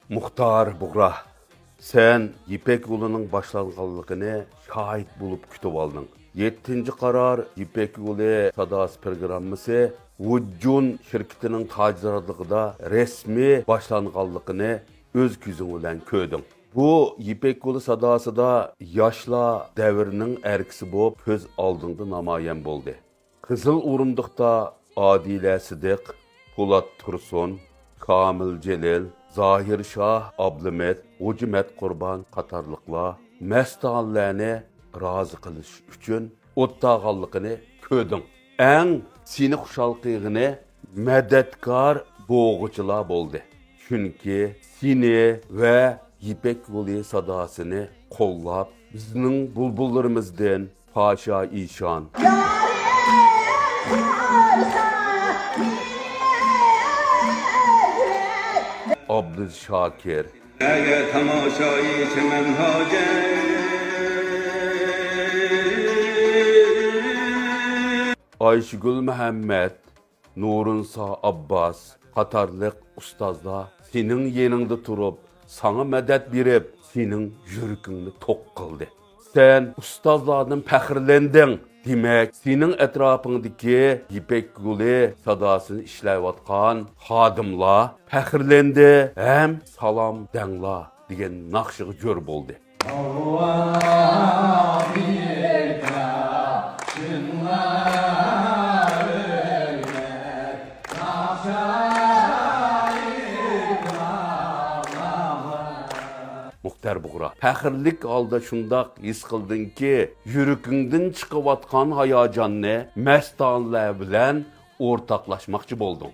Muhtar Buğra, sen İpek yolunun başlanğanlığını şahit bulup kütüp aldın. 7. karar İpek yolu sadası programması Vujjun şirketinin tacirarlığında resmi başlanğanlığını öz küzün bilen köydün. Bu İpek yolu sadası da yaşla devrinin erkisi bolup köz aldığında namayan boldu. Kızıl Urumduk'ta Adile Sıdık, Polat Tursun, Kamil Celil, Zahir Şah, Ablamet, Ucimet Qurban qatarlıqla məstanlarını razı qilish üçün o'ttağanlığını ködün. En seni xuşalqığını mədetkar boğucular boldu. Çünkü seni ve İpek yolu sadasını qollab, bizning bulbullarımızdan Paşa İşan, Abdüz Şakir, Eğer tamaşayı çemen Ayşegül Muhammed, Nurunsa Abbas, qatarlıq ustazlar senin yeninde turup, sana medet berip, senin yürükünü tok kıldı. Sen ustazlardan pəxirlendin. Demek, senin etrafındaki İpek yolu sadasını işləyətqan xadimlar pəxirlendi, hem salam dənla degen naqşığı gör boldu. Muhtar Buğra, pəxirlik alda şundaq his qıldın ki, yürükündən çıxıb atqan hayacanını məstanlar bilən ortaqlaşmaqçı boldun.